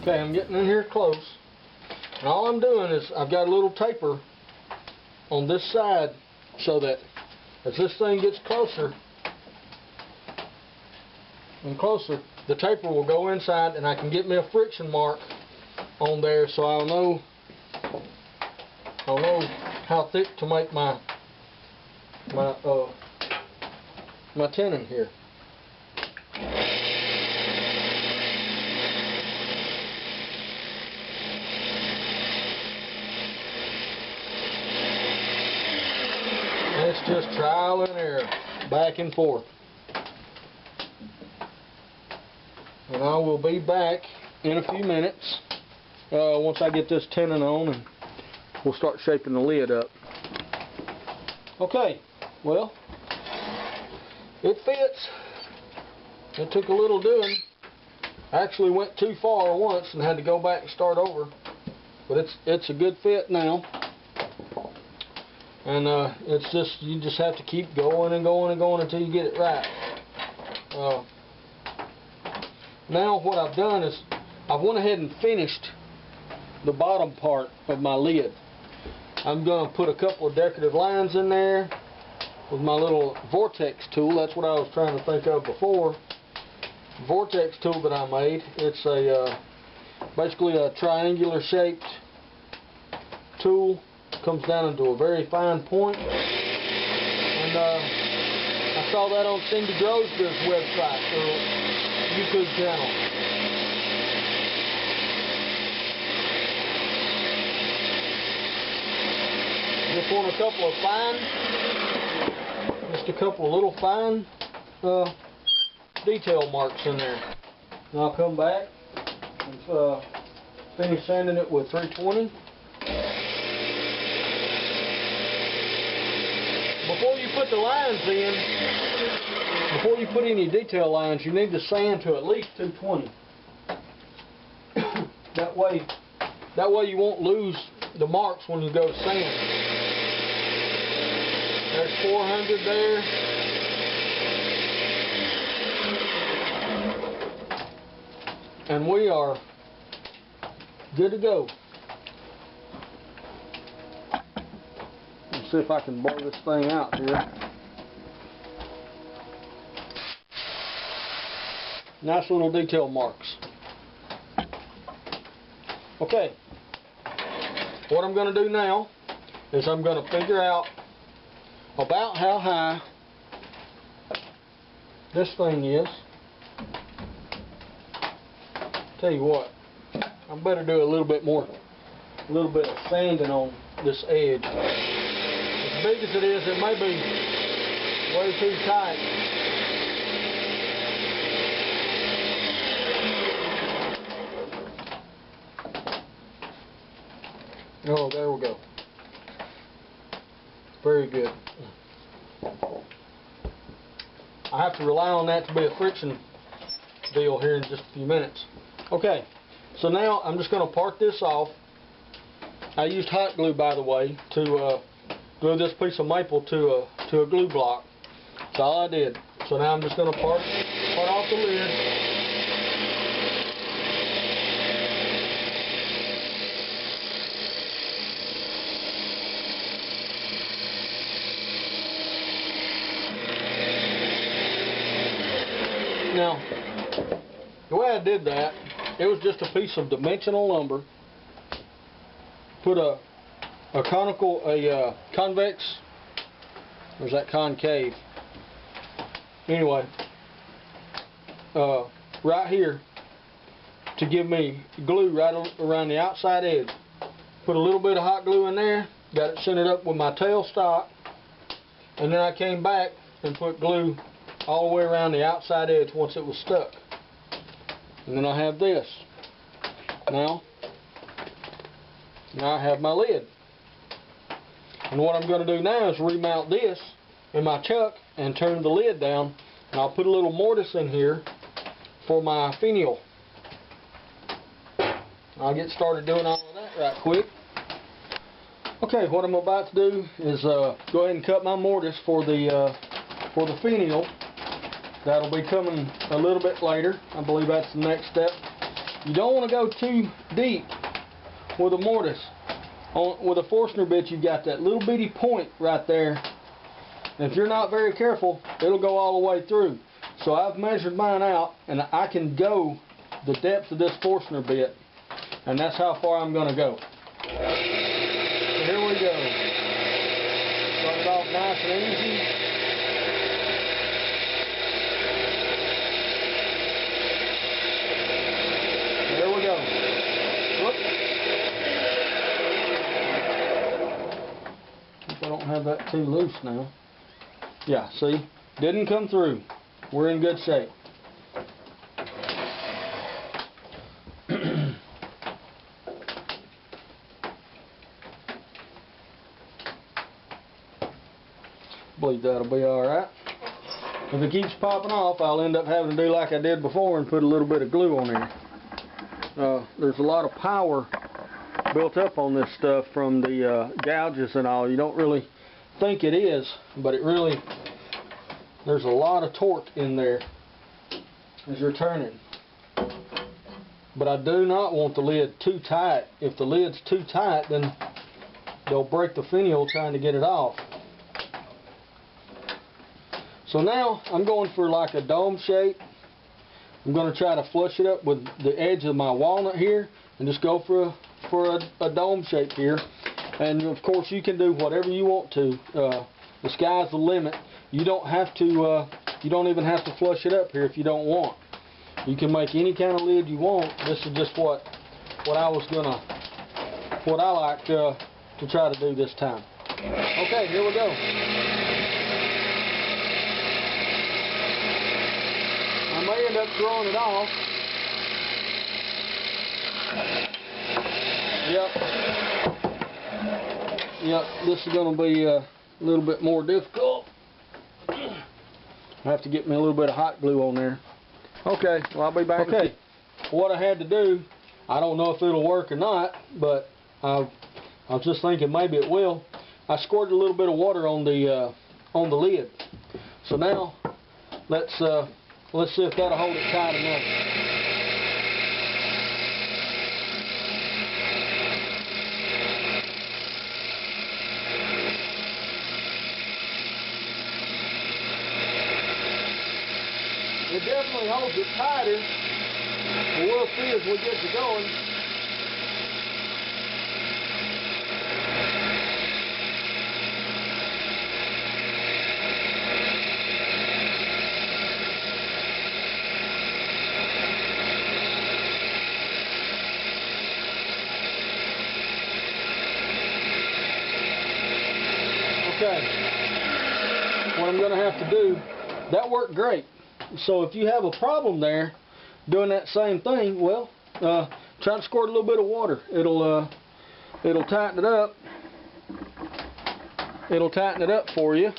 Okay, I'm getting in here close. And all I'm doing is I've got a little taper on this side so that as this thing gets closer and closer, the taper will go inside and I can get me a friction mark on there so I'll know how thick to make my tenon here. It's just trial and error, back and forth. And I will be back in a few minutes once I get this tenon on, and we'll start shaping the lid up. Okay, well, it fits. It took a little doing. I actually went too far once and had to go back and start over, but it's a good fit now. And it's just, you just have to keep going and going and going until you get it right. Now what I've done is I've went ahead and finished the bottom part of my lid. I'm going to put a couple of decorative lines in there with my little vortex tool. That's what I was trying to think of before. Vortex tool that I made. It's a basically a triangular shaped tool. Comes down into a very fine point, and I saw that on Cindy Grosvenor's website or YouTube channel. Just want a couple of little fine detail marks in there. And I'll come back and finish sanding it with 320. Before you put the lines in, before you put any detail lines, you need to sand to at least 220. That way you won't lose the marks when you go to sand. There's 400 there. And we are good to go. See if I can blow this thing out here. Nice little detail marks. Okay, what I'm going to do now is I'm going to figure out about how high this thing is. Tell you what, I better do a little bit of sanding on this edge. As big as it is, it may be way too tight. Oh, there we go. Very good. I have to rely on that to be a friction deal here in just a few minutes. Okay, so now I'm just going to part this off. I used hot glue, by the way, to glue this piece of maple to a glue block. That's all I did. So now I'm just going to part off the lid. Now, the way I did that, it was just a piece of dimensional lumber. Put a convex, or is that concave? Anyway, right here to give me glue right around the outside edge. Put a little bit of hot glue in there, got it centered up with my tailstock, and then I came back and put glue all the way around the outside edge once it was stuck. And then I have this. Now I have my lid. And what I'm going to do now is remount this in my chuck and turn the lid down, and I'll put a little mortise in here for my finial. I'll get started doing all of that right quick. Okay, what I'm about to do is go ahead and cut my mortise for the finial. That'll be coming a little bit later. I believe that's the next step. You don't want to go too deep with a mortise. With a Forstner bit, you've got that little bitty point right there. And if you're not very careful, it'll go all the way through. So I've measured mine out, and I can go the depth of this Forstner bit, and that's how far I'm going to go. So here we go. Start it off nice and easy. There we go. Whoop. Hope I don't have that too loose now. Yeah, see? Didn't come through. We're in good shape. Believe that'll be alright. If it keeps popping off, I'll end up having to do like I did before and put a little bit of glue on there. There's a lot of power built up on this stuff from the gouges and all. You don't really think it is, but it really, there's a lot of torque in there as you're turning. But I do not want the lid too tight. If the lid's too tight, then they'll break the finial trying to get it off. So now I'm going for like a dome shape. I'm going to try to flush it up with the edge of my walnut here and just go for a dome shape here. And of course you can do whatever you want to. The sky's the limit. You don't have to. You don't even have to flush it up here if you don't want. You can make any kind of lid you want. This is just what I like to try to do this time. Okay, here we go. I may end up throwing it off. Yep, this is going to be a little bit more difficult. I have to get me a little bit of hot glue on there. Okay, well I'll be back. Okay, what I had to do, I don't know if it'll work or not, but I was just thinking maybe it will. I squirted a little bit of water on the lid. So now let's see if that'll hold it tight enough. It definitely holds it tighter, but we'll see as we get to going. Okay, what I'm going to have to do, that worked great. So if you have a problem there doing that same thing, well, try to squirt a little bit of water. It'll tighten it up. It'll tighten it up for you.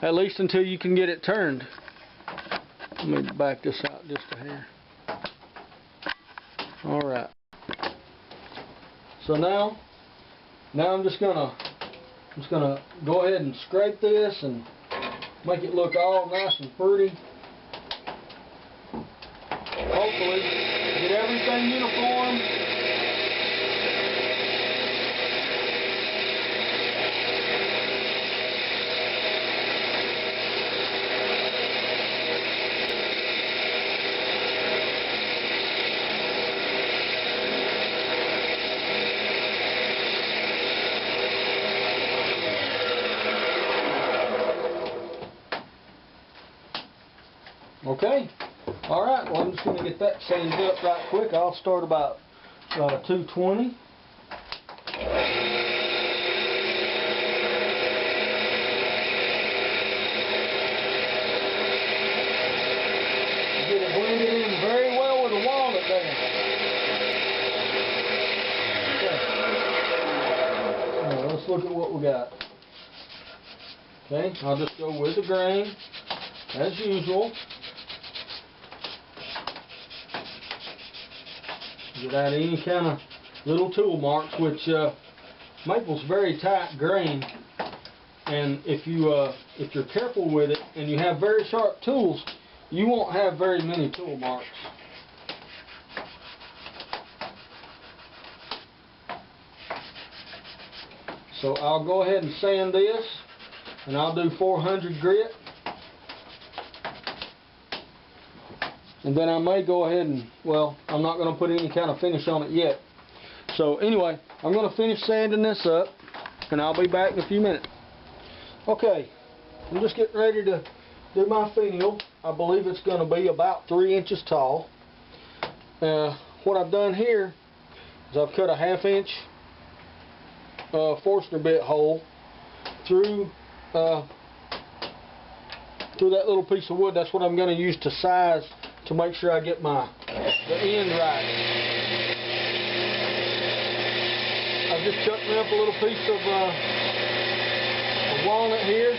At least until you can get it turned. Let me back this out just a hair. Alright. So now I'm just gonna go ahead and scrape this and make it look all nice and pretty. Hopefully, get everything uniform. Okay, alright, well I'm just going to get that sanded up right quick. I'll start about 220. Get it blended in very well with the walnut there. Okay. Now let's look at what we got. Okay, I'll just go with the grain as usual. Get out any kind of little tool marks, which maple's very tight grain, and if you're careful with it and you have very sharp tools, you won't have very many tool marks. So I'll go ahead and sand this, and I'll do 400 grit. And then I may go ahead and, well, I'm not going to put any kind of finish on it yet. So anyway, I'm going to finish sanding this up, and I'll be back in a few minutes. Okay, I'm just getting ready to do my finial. I believe it's going to be about 3 inches tall. What I've done here is I've cut a 1/2 inch Forstner bit hole through that little piece of wood. That's what I'm going to use to size to make sure I get the end right. I've just cut me up a little piece of walnut here.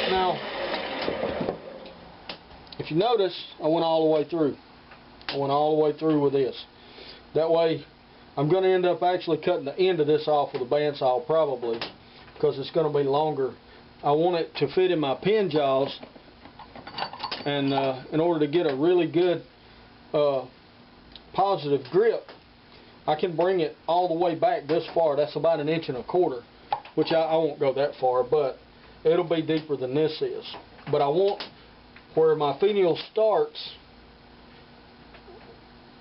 Now, if you notice, I went all the way through. I went all the way through with this. That way, I'm going to end up actually cutting the end of this off with a bandsaw probably, because it's going to be longer. I want it to fit in my pin jaws, and in order to get a really good positive grip, I can bring it all the way back this far. That's about 1 1/4 inches, which I won't go that far, but it'll be deeper than this is. But I want where my finial starts,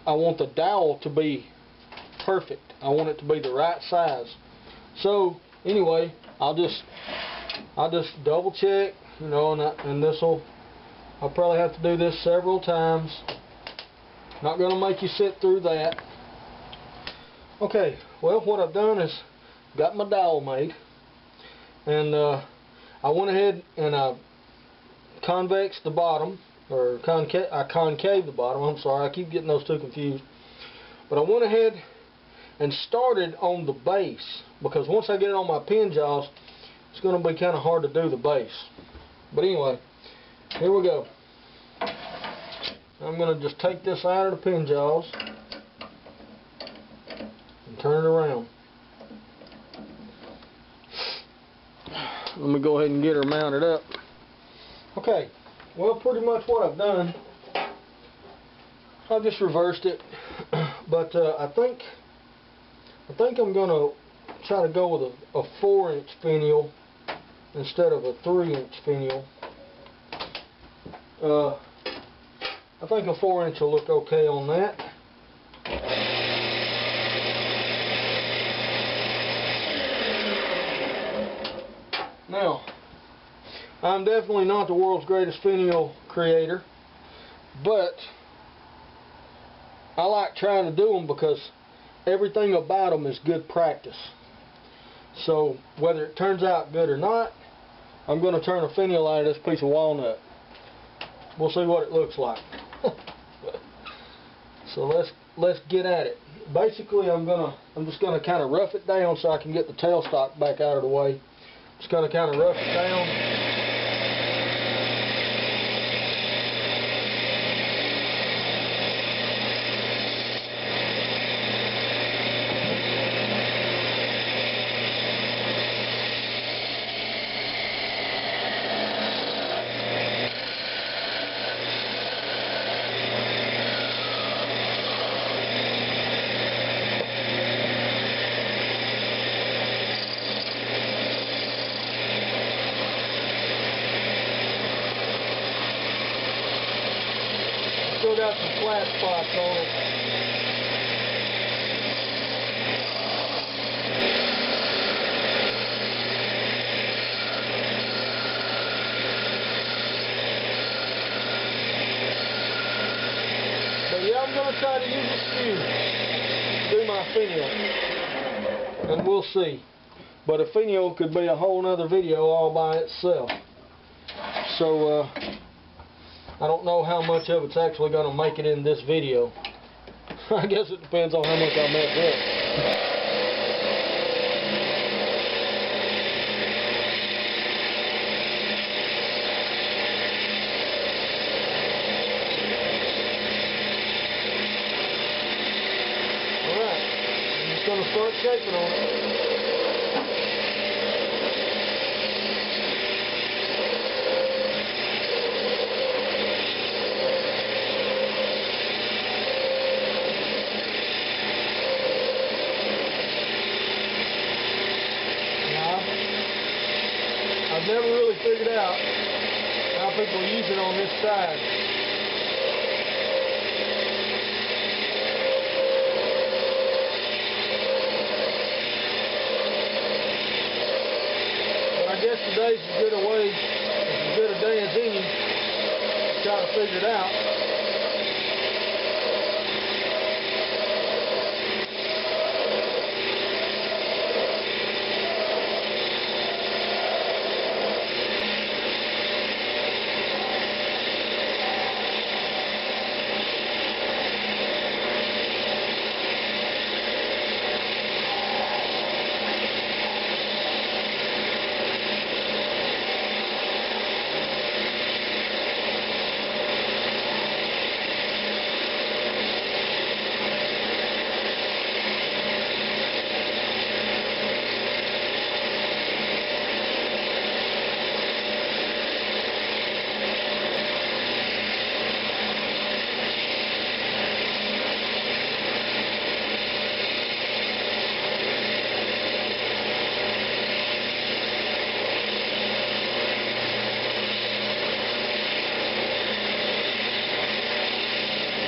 I want the dowel to be perfect. I want it to be the right size. So anyway, I'll just double check, you know, and I'll probably have to do this several times. Not going to make you sit through that. Okay, well, what I've done is got my dowel made, and I went ahead and convex the bottom, or I concave the bottom. I'm sorry, I keep getting those two confused. But I went ahead and started on the base, because once I get it on my pin jaws, it's going to be kind of hard to do the base. But anyway, here we go. I'm going to just take this out of the pin jaws and turn it around. Let me go ahead and get her mounted up. Okay, well, pretty much what I've done, I've just reversed it, but I think I'm going to try to go with a 4-inch finial instead of a 3-inch finial. I think a 4-inch will look okay on that. Now, I'm definitely not the world's greatest finial creator, but I like trying to do them because everything about them is good practice. So whether it turns out good or not, I'm going to turn a finial out of this piece of walnut. We'll see what it looks like. So let's get at it. Basically, I'm just gonna kind of rough it down so I can get the tailstock back out of the way. Just gonna kind of rough it down. Still got some flat spots on it. But yeah, I'm going to try to use a skew to do my finial, and we'll see. But a finial could be a whole nother video all by itself. So I don't know how much of it's actually going to make it in this video. I guess it depends on how much I mess up. gonna start shaping on it. I've never really figured out how people use it on this side. But I guess today's as good a day as any to try to figure it out.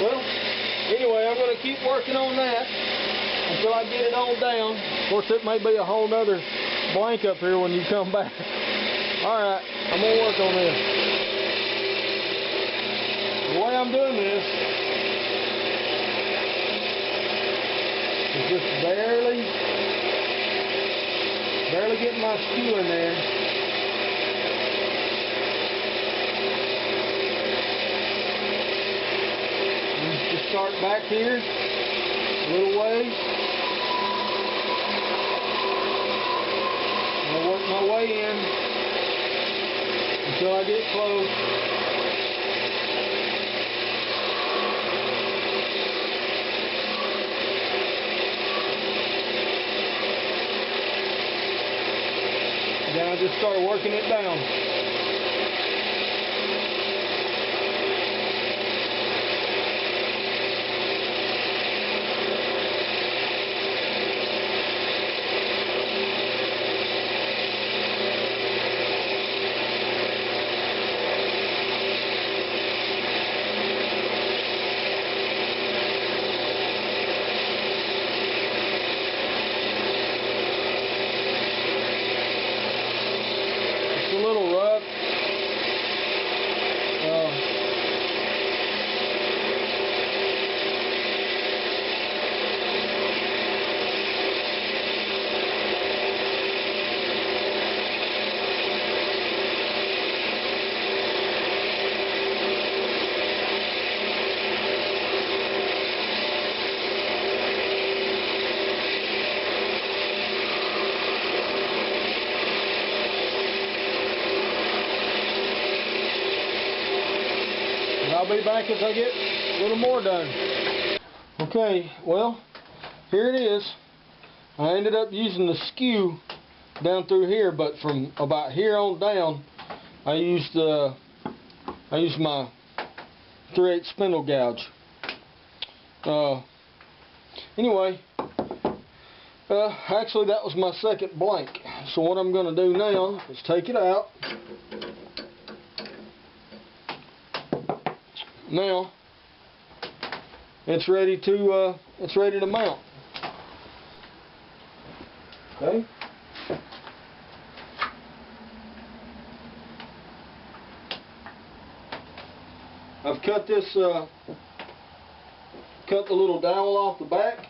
Well, anyway, I'm going to keep working on that until I get it on down. Of course, it may be a whole nother blank up here when you come back. Alright, I'm going to work on this. The way I'm doing this is just barely getting my skew in there. Start back here, a little ways. I'll work my way in until I get close. Then I just start working it down. I'll be back as I get a little more done. Okay, well, here it is. I ended up using the skew down through here, but from about here on down, I used my 3/8 spindle gouge. Anyway, actually that was my second blank. So what I'm going to do now is take it out. Now it's ready to mount. Okay. I've cut this cut the little dowel off the back.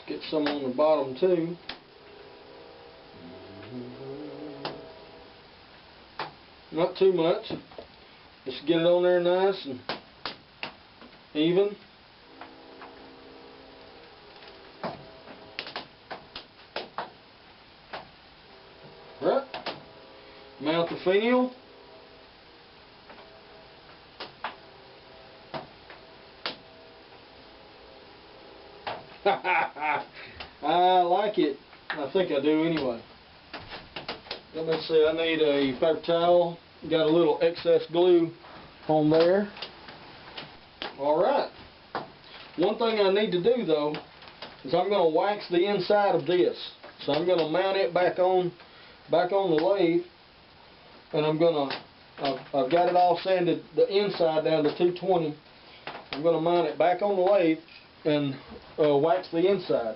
Get some on the bottom too. Not too much. Just get it on there nice and even. out the Finial. I like it. I think I do anyway. Let me see, I need a paper towel. Got a little excess glue on there. Alright. One thing I need to do though is I'm going to wax the inside of this. So I'm going to mount it back on the lathe, and I've got it all sanded the inside down to 220. I'm going to mount it back on the lathe and wax the inside.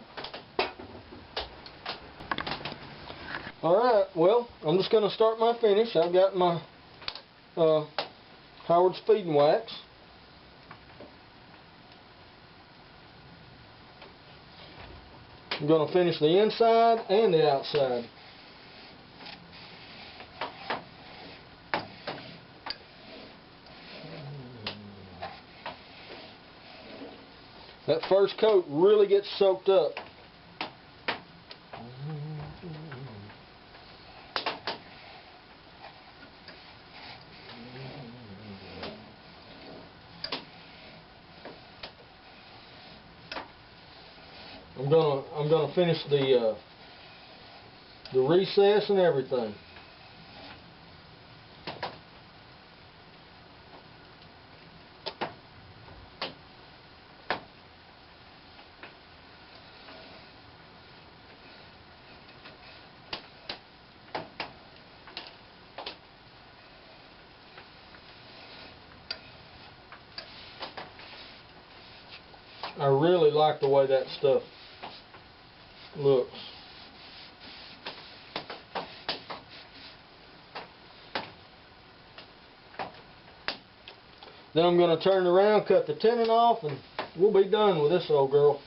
Alright, well, I'm just going to start my finish. I've got my Howard's Feed and Wax. I'm going to finish the inside and the outside. That first coat really gets soaked up. I'm gonna finish the recess and everything. I really like the way that stuff looks. Then I'm going to turn around, cut the tenon off, and we'll be done with this old girl.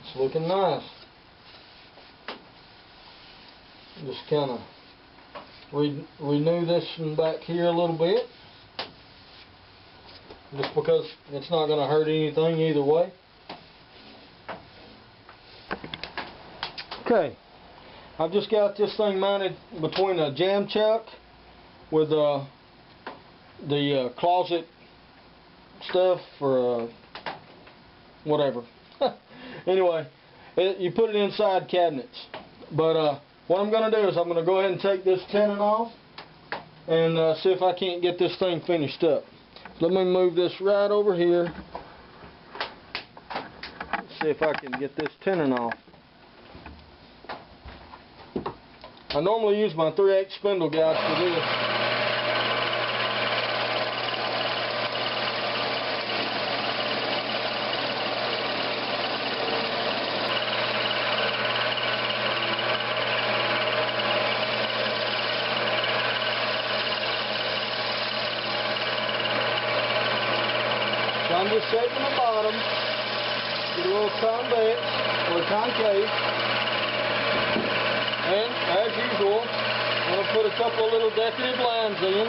It's looking nice. Just kind of renew this one back here a little bit, just because it's not going to hurt anything either way. Okay, I've just got this thing mounted between a jam chuck with the closet stuff for whatever. Anyway, you put it inside cabinets. But what I'm going to do is I'm going to go ahead and take this tenon off and see if I can't get this thing finished up. Let me move this right over here. See if I can get this tenon off. I normally use my 3/8 spindle guides for this. So I'm just shaping the bottom, get a little convex or concave, and as usual, I'm going to put a couple of little decorative lines in.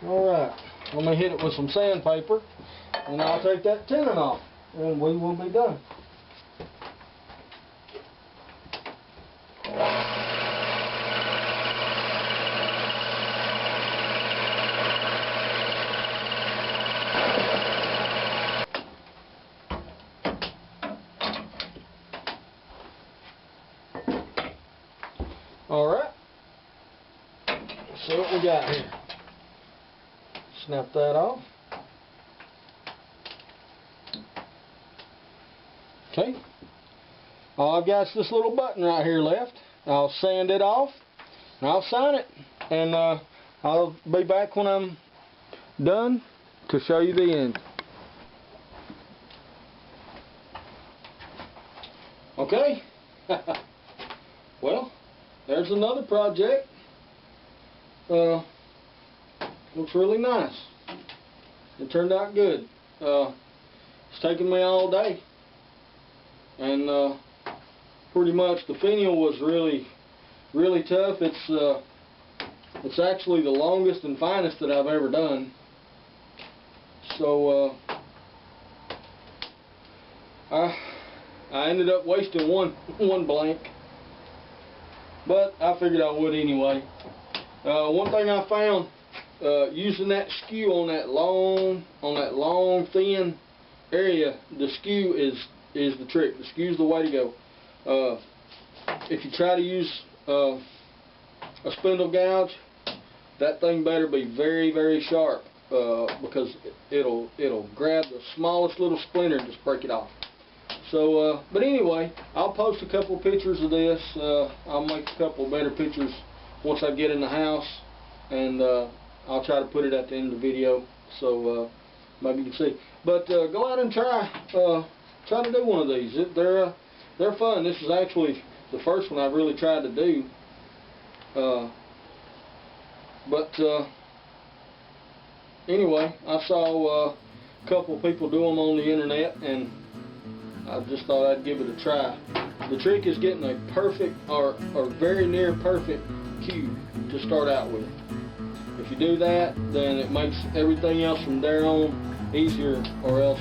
Alright, let me hit it with some sandpaper, and I'll take that tenon off, and we will be done. Alright, let's see what we got here. Snap that off. Okay, all I've got is this little button right here left. I'll sand it off, and I'll sign it, and I'll be back when I'm done to show you the end. Okay. Well, there's another project. Looks really nice. It turned out good. It's taken me all day, and pretty much the finial was really tough. It's actually the longest and finest that I've ever done. So I ended up wasting one blank, but I figured I would anyway. One thing I found, using that skew on that long thin area, the skew is the trick. The skew's the way to go. If you try to use a spindle gouge, that thing better be very sharp, because it'll grab the smallest little splinter and just break it off. So, but anyway, I'll post a couple of pictures of this. I'll make a couple of better pictures once I get in the house, and I'll try to put it at the end of the video, so maybe you can see. But go out and try to do one of these. They're fun. This is actually the first one I've really tried to do. Anyway, I saw a couple of people do them on the internet, and I just thought I'd give it a try. The trick is getting a perfect or very near perfect cube to start out with. If you do that, then it makes everything else from there on easier, or else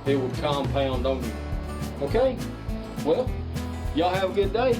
it would compound on you. Okay? Well, y'all have a good day.